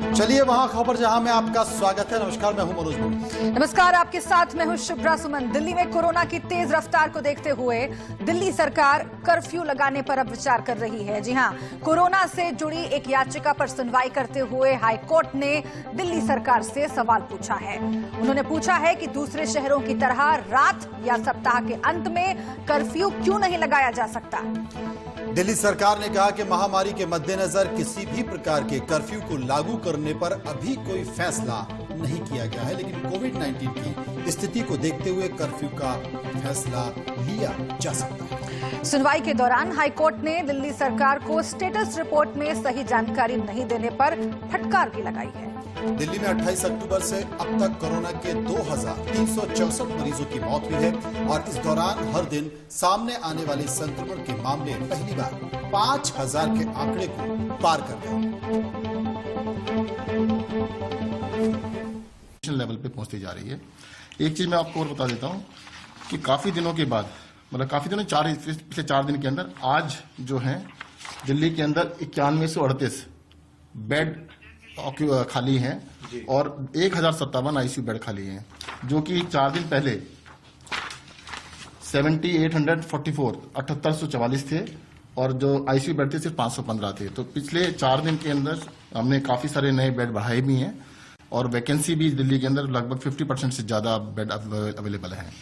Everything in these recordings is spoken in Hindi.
चलिए वहां खबर जहां में आपका स्वागत है। नमस्कार, मैं हूं मनोज मोदी। नमस्कार, आपके साथ मैं हूं शुभ्रा सुमन। दिल्ली में कोरोना की तेज रफ्तार को देखते हुए दिल्ली सरकार कर्फ्यू लगाने पर अब विचार कर रही है। जी हां, कोरोना से जुड़ी एक याचिका पर सुनवाई करते हुए हाईकोर्ट ने दिल्ली सरकार से सवाल पूछा है। उन्होंने पूछा है कि दूसरे शहरों की तरह रात या सप्ताह के अंत में कर्फ्यू क्यों नहीं लगाया जा सकता। दिल्ली सरकार ने कहा कि महामारी के मद्देनजर किसी भी प्रकार के कर्फ्यू को लागू करने पर अभी कोई फैसला नहीं किया गया है, लेकिन कोविड-19 की स्थिति को देखते हुए कर्फ्यू का फैसला लिया जा सकता है। सुनवाई के दौरान हाईकोर्ट ने दिल्ली सरकार को स्टेटस रिपोर्ट में सही जानकारी नहीं देने पर फटकार भी लगाई है। दिल्ली में 28 अक्टूबर से अब तक कोरोना के 2364 मरीजों की मौत हुई है और इस दौरान हर दिन सामने आने वाले संक्रमण के मामले पहली बार 5000 के आंकड़े को पार कर गए। लेवल पे पहुंचती जा रही है। एक चीज मैं आपको और बता देता हूं कि काफी दिनों के बाद, मतलब काफी दिनों पिछले 4 दिन के अंदर आज जो है दिल्ली के अंदर 9138 बेड खाली हैं और 1057 आईसीयू बेड खाली हैं, जो कि 4 दिन पहले 7844 7844 थे और जो आईसीयू बेड थे सिर्फ 515 थे। तो पिछले 4 दिन के अंदर हमने काफी सारे नए बेड बढ़ाए भी हैं और वैकेंसी भी दिल्ली के अंदर लगभग 50% से ज्यादा बेड अवेलेबल हैं।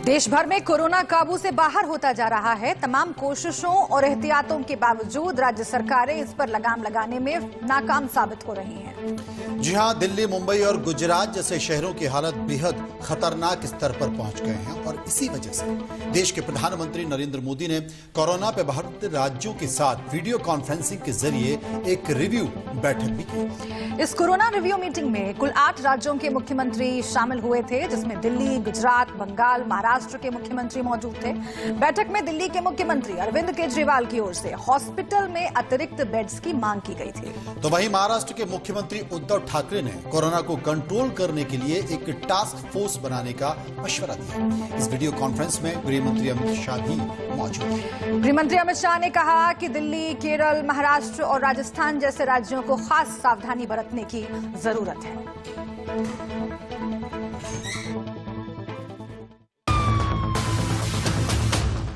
देश भर में कोरोना काबू से बाहर होता जा रहा है। तमाम कोशिशों और एहतियातों के बावजूद राज्य सरकारें इस पर लगाम लगाने में नाकाम साबित हो रही हैं। जी हां, दिल्ली, मुंबई और गुजरात जैसे शहरों की हालत बेहद खतरनाक स्तर पर पहुंच गए हैं और इसी वजह से देश के प्रधानमंत्री नरेंद्र मोदी ने कोरोना पे प्रभावित राज्यों के साथ वीडियो कॉन्फ्रेंसिंग के जरिए एक रिव्यू बैठक भी की। इस कोरोना रिव्यू मीटिंग में कुल 8 राज्यों के मुख्यमंत्री शामिल हुए थे, जिसमें दिल्ली, गुजरात, बंगाल, महाराष्ट्र के मुख्यमंत्री मौजूद थे। बैठक में दिल्ली के मुख्यमंत्री अरविंद केजरीवाल की ओर से हॉस्पिटल में अतिरिक्त बेड्स की मांग की गई थी। तो वहीं महाराष्ट्र के मुख्यमंत्री उद्धव ठाकरे ने कोरोना को कंट्रोल करने के लिए एक टास्क फोर्स बनाने का मशवरा दिया। इस वीडियो कॉन्फ्रेंस में गृह मंत्री अमित शाह भी मौजूद थे। गृह मंत्री अमित शाह ने कहा कि दिल्ली, केरल, महाराष्ट्र और राजस्थान जैसे राज्यों को खास सावधानी बरतने की जरूरत है।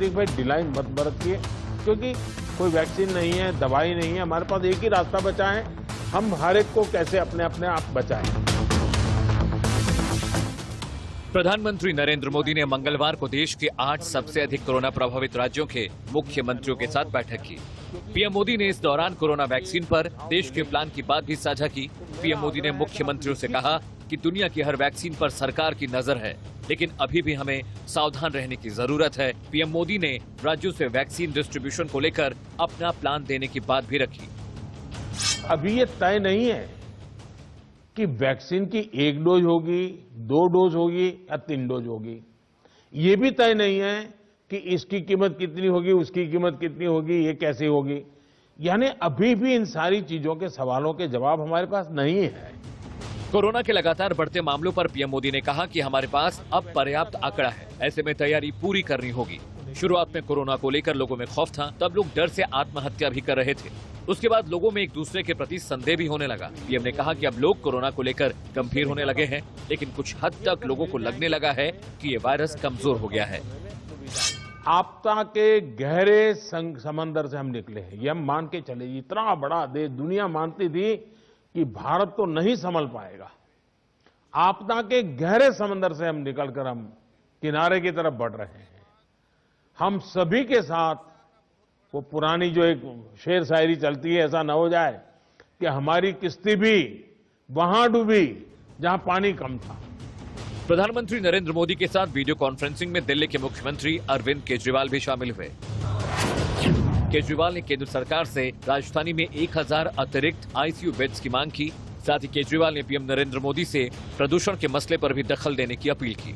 भाई ढिलाई मत बरतिए, क्योंकि कोई वैक्सीन नहीं है, दवाई नहीं है। हमारे पास एक ही रास्ता बचा है, हम हर एक को कैसे अपने आप बचाएं। प्रधानमंत्री नरेंद्र मोदी ने मंगलवार को देश के 8 सबसे अधिक कोरोना प्रभावित राज्यों के मुख्यमंत्रियों के साथ बैठक की। पीएम मोदी ने इस दौरान कोरोना वैक्सीन पर देश के प्लान की बात भी साझा की। पीएम मोदी ने मुख्यमंत्रियों से कहा कि दुनिया की हर वैक्सीन पर सरकार की नजर है, लेकिन अभी भी हमें सावधान रहने की जरूरत है। पीएम मोदी ने राज्यों से वैक्सीन डिस्ट्रीब्यूशन को लेकर अपना प्लान देने की बात भी रखी। अभी ये तय नहीं है कि वैक्सीन की 1 डोज होगी, 2 डोज होगी या 3 डोज होगी। ये भी तय नहीं है कि इसकी कीमत कितनी होगी, उसकी कीमत कितनी होगी, ये कैसे होगी। यानी अभी भी इन सारी चीजों के सवालों के जवाब हमारे पास नहीं है। कोरोना के लगातार बढ़ते मामलों पर पीएम मोदी ने कहा कि हमारे पास अब पर्याप्त आंकड़ा है, ऐसे में तैयारी पूरी करनी होगी। शुरुआत में कोरोना को लेकर लोगों में खौफ था, तब लोग डर से आत्महत्या भी कर रहे थे। उसके बाद लोगों में एक दूसरे के प्रति संदेह भी होने लगा। पीएम ने कहा कि अब लोग कोरोना को लेकर गंभीर होने लगे हैं, लेकिन कुछ हद तक लोगों को लगने लगा है कि ये वायरस कमजोर हो गया है। आपदा के गहरे समंदर से हम निकले हैं, ये हम मान के चले। इतना बड़ा देश, दुनिया मानती थी कि भारत तो नहीं संभल पाएगा। आपदा के गहरे समंदर से हम निकलकर हम किनारे की तरफ बढ़ रहे हैं। हम सभी के साथ वो पुरानी जो एक शेर शायरी चलती है, ऐसा न हो जाए कि हमारी किश्ती भी वहां डूबी जहां पानी कम था। प्रधानमंत्री नरेंद्र मोदी के साथ वीडियो कॉन्फ्रेंसिंग में दिल्ली के मुख्यमंत्री अरविंद केजरीवाल भी शामिल हुए। केजरीवाल ने केंद्र सरकार से राजधानी में 1000 अतिरिक्त आईसीयू बेड्स की मांग की। साथ ही केजरीवाल ने पीएम नरेंद्र मोदी से प्रदूषण के मसले पर भी दखल देने की अपील की।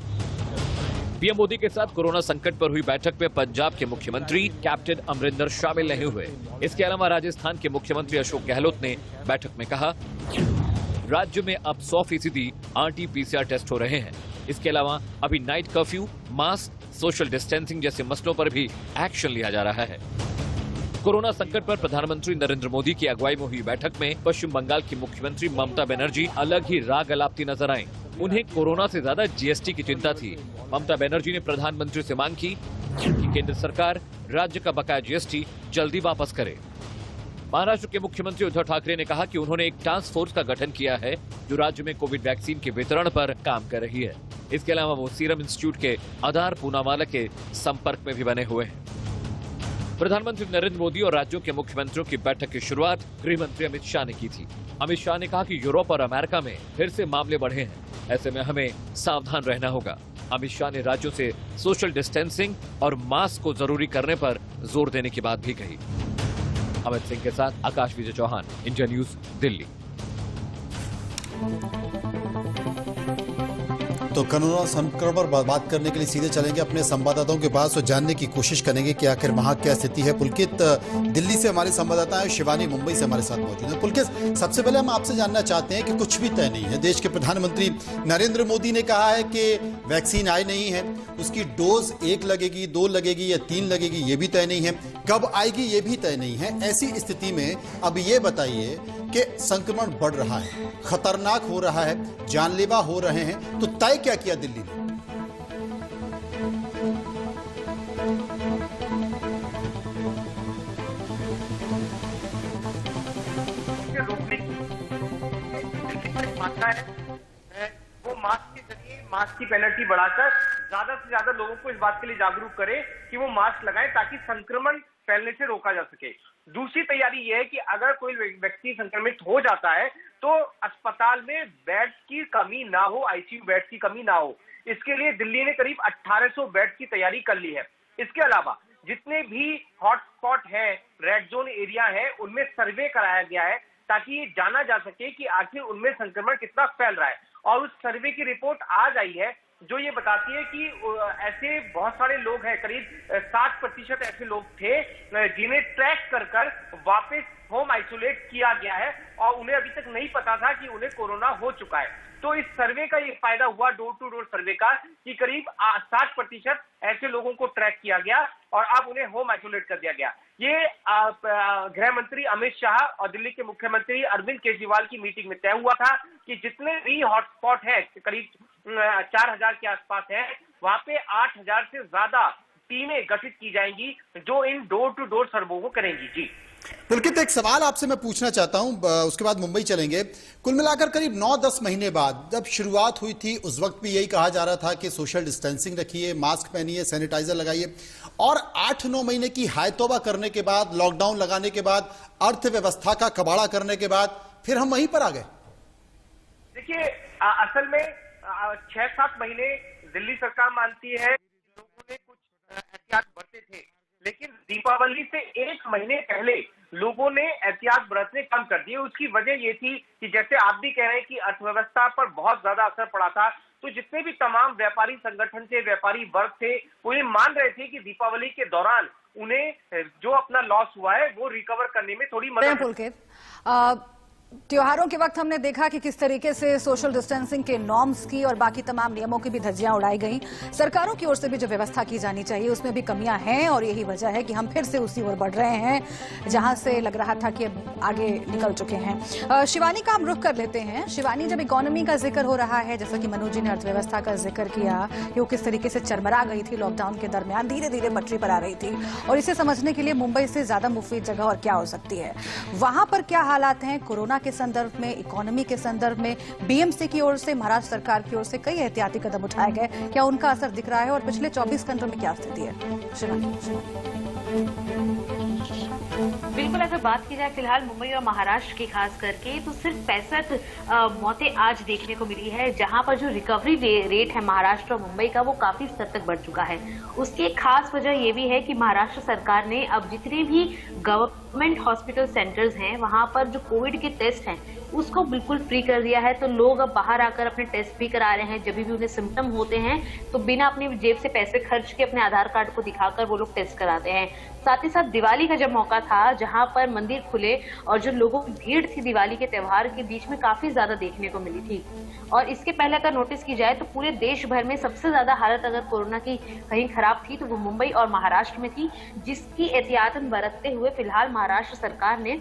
पीएम मोदी के साथ कोरोना संकट पर हुई बैठक में पंजाब के मुख्यमंत्री कैप्टन अमरिंदर शामिल नहीं हुए। इसके अलावा राजस्थान के मुख्यमंत्री अशोक गहलोत ने बैठक में कहा, राज्य में अब 100% RT-PCR टेस्ट हो रहे हैं। इसके अलावा अभी night curfew, mask, social distancing जैसे मसलों पर भी एक्शन लिया जा रहा है। कोरोना संकट पर प्रधानमंत्री नरेंद्र मोदी की अगुवाई में हुई बैठक में पश्चिम बंगाल की मुख्यमंत्री ममता बनर्जी अलग ही राग अलापती नजर आईं। उन्हें कोरोना से ज्यादा जीएसटी की चिंता थी। ममता बनर्जी ने प्रधानमंत्री से मांग की कि केंद्र सरकार राज्य का बकाया जीएसटी जल्दी वापस करे। महाराष्ट्र के मुख्यमंत्री उद्धव ठाकरे ने कहा कि उन्होंने एक टास्क फोर्स का गठन किया है जो राज्य में कोविड वैक्सीन के वितरण पर काम कर रही है। इसके अलावा वो सीरम इंस्टीट्यूट के आधार पूनावाला के संपर्क में भी बने हुए हैं। प्रधानमंत्री नरेंद्र मोदी और राज्यों के मुख्यमंत्रियों की बैठक की शुरुआत गृह मंत्री अमित शाह ने की थी। अमित शाह ने कहा कि यूरोप और अमेरिका में फिर से मामले बढ़े हैं, ऐसे में हमें सावधान रहना होगा। अमित शाह ने राज्यों से सोशल डिस्टेंसिंग और मास्क को जरूरी करने पर जोर देने की बात भी कही। अमित सिंह के साथ आकाश विजय चौहान, इंडिया न्यूज, दिल्ली। तो कोरोना संक्रमण पर बात करने के लिए सीधे चलेंगे अपने संवाददाताओं के पास और जानने की कोशिश करेंगे कि आखिर वहां क्या स्थिति है। पुलकित, दिल्ली से हमारे संवाददाता है, शिवानी मुंबई से हमारे साथ मौजूद है। पुलकित, सबसे पहले हम आपसे जानना चाहते हैं कि कुछ भी तय नहीं है। देश के प्रधानमंत्री नरेंद्र मोदी ने कहा है कि वैक्सीन आई नहीं है, उसकी डोज 1 लगेगी, 2 लगेगी या 3 लगेगी, ये भी तय नहीं है। कब आएगी ये भी तय नहीं है। ऐसी स्थिति में अब ये बताइए कि संक्रमण बढ़ रहा है, खतरनाक हो रहा है, जानलेवा हो रहे हैं, तो तय क्या किया दिल्ली ने? रोकने की मात्रा है वो मास्क के जरिए मास्क की पेनल्टी बढ़ाकर ज्यादा से ज्यादा लोगों को इस बात के लिए जागरूक करे कि वो मास्क लगाएं ताकि संक्रमण फैलने से रोका जा सके। दूसरी तैयारी यह है कि अगर कोई व्यक्ति संक्रमित हो जाता है तो अस्पताल में बेड्स की कमी ना हो, आईसीयू बेड्स की कमी ना हो। इसके लिए दिल्ली ने करीब 1800 बेड्स की तैयारी कर ली है। इसके अलावा जितने भी हॉटस्पॉट है, रेड जोन एरिया है, उनमें सर्वे कराया गया है ताकि ये जाना जा सके कि आखिर उनमें संक्रमण कितना फैल रहा है। और उस सर्वे की रिपोर्ट आज आई है जो ये बताती है कि ऐसे बहुत सारे लोग हैं, करीब 60% ऐसे लोग थे जिन्हें ट्रैक कर वापस होम आइसोलेट किया गया है और उन्हें अभी तक नहीं पता था कि उन्हें कोरोना हो चुका है। तो इस सर्वे का ये फायदा हुआ, डोर टू डोर सर्वे का, कि करीब 60% ऐसे लोगों को ट्रैक किया गया और अब उन्हें होम आइसोलेट कर दिया गया। ये गृह मंत्री अमित शाह और दिल्ली के मुख्यमंत्री अरविंद केजरीवाल की मीटिंग में तय हुआ था कि जितने भी हॉटस्पॉट है, करीब 4000 के आसपास है, वहां पे 8000 से ज्यादा टीमें गठित की जाएंगी जो इन डोर टू डोर सर्वे को करेंगी। जी पुलकित, एक सवाल आपसे मैं पूछना चाहता हूं, उसके बाद मुंबई चलेंगे। कुल मिलाकर करीब 9-10 महीने बाद जब शुरुआत हुई थी उस वक्त भी यही कहा जा रहा था कि सोशल डिस्टेंसिंग रखिए, मास्क पहनिए, सैनिटाइजर लगाइए, और 8-9 महीने की हाय तौबा करने के बाद, लॉकडाउन लगाने के बाद, अर्थव्यवस्था का कबाड़ा करने के बाद फिर हम वहीं पर आ गए। देखिए, असल में 6-7 महीने दिल्ली सरकार मानती है लोगों ने कुछ एहतियात बरते थे, लेकिन दीपावली से 1 महीने पहले लोगों ने एहतियात बरतने कम कर दिए। उसकी वजह ये थी कि जैसे आप भी कह रहे हैं कि अर्थव्यवस्था पर बहुत ज्यादा असर पड़ा था, तो जितने भी तमाम व्यापारी संगठन थे, व्यापारी वर्ग थे, वो ये मान रहे थे कि दीपावली के दौरान उन्हें जो अपना लॉस हुआ है वो रिकवर करने में थोड़ी मदद। त्योहारों के वक्त हमने देखा कि किस तरीके से सोशल डिस्टेंसिंग के नॉर्म्स की और बाकी तमाम नियमों की भी धज्जियां उड़ाई गई। सरकारों की ओर से भी जो व्यवस्था की जानी चाहिए उसमें भी कमियां हैं और यही वजह है कि हम फिर से उसी ओर बढ़ रहे हैं जहां से लग रहा था कि अब आगे निकल चुके हैं। शिवानी का हम रुख कर लेते हैं। शिवानी, जब इकोनॉमी का जिक्र हो रहा है, जैसा कि मनोज जी ने अर्थव्यवस्था का जिक्र किया कि वो किस तरीके से चरमरा गई थी लॉकडाउन के दरमियान, धीरे धीरे पटरी पर आ रही थी, और इसे समझने के लिए मुंबई से ज्यादा मुफीद जगह और क्या हो सकती है, वहां पर क्या हालात हैं कोरोना के संदर्भ में, इकोनॉमी के संदर्भ में? बीएमसी की ओर से, महाराष्ट्र सरकार की ओर से कई एहतियाती कदम उठाए गए, क्या उनका असर दिख रहा है और पिछले 24 घंटों में क्या स्थिति है? शिवानी। बिल्कुल, अगर बात की जाए फिलहाल मुंबई और महाराष्ट्र की खास करके, तो सिर्फ 65 मौतें आज देखने को मिली है, जहां पर जो रिकवरी रेट है महाराष्ट्र और मुंबई का वो काफी स्तर तक बढ़ चुका है। उसकी एक खास वजह ये भी है कि महाराष्ट्र सरकार ने अब जितने भी गवर्नमेंट हॉस्पिटल सेंटर्स हैं वहां पर जो कोविड के टेस्ट हैं उसको बिल्कुल फ्री कर दिया है। तो लोग अब बाहर आकर अपने टेस्ट भी करा रहे हैं। जब भी उन्हें सिम्टम होते हैं तो बिना अपनी जेब से पैसे खर्च के अपने आधार कार्ड को दिखाकर वो लोग टेस्ट कराते हैं। साथ ही साथ दिवाली का जब मौका था जहां पर मंदिर खुले और जो लोगों की भीड़ थी दिवाली के त्योहार के बीच में काफी ज्यादा देखने को मिली थी। और इसके पहले अगर नोटिस की जाए तो पूरे देश भर में सबसे ज्यादा हालत अगर कोरोना की कहीं खराब थी तो वो मुंबई और महाराष्ट्र में थी, जिसकी एहतियातन बरतते हुए फिलहाल महाराष्ट्र सरकार ने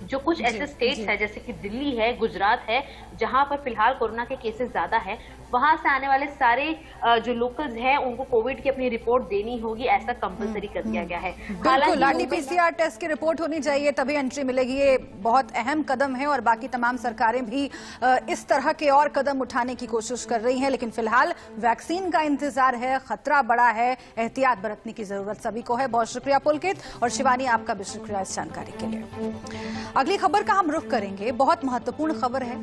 जो कुछ ऐसे स्टेट्स है जैसे कि दिल्ली है, गुजरात है, जहां पर फिलहाल कोरोना के केसेस ज्यादा है, वहां से आने वाले सारे जो लोकल्स हैं उनको कोविड की अपनी रिपोर्ट देनी होगी, ऐसा कंपलसरी कर दिया गया है। बिल्कुल, आरटीपीसीआर टेस्ट की रिपोर्ट होनी चाहिए तभी एंट्री मिलेगी। ये बहुत अहम कदम है और बाकी तमाम सरकारें भी इस तरह के और कदम उठाने की कोशिश कर रही हैं, लेकिन फिलहाल वैक्सीन का इंतजार है, खतरा बड़ा है, एहतियात बरतने की जरूरत सभी को है। बहुत शुक्रिया पुलकित और शिवानी, आपका भी शुक्रिया इस जानकारी के लिए। अगली खबर का हम रुख करेंगे, बहुत महत्वपूर्ण खबर है।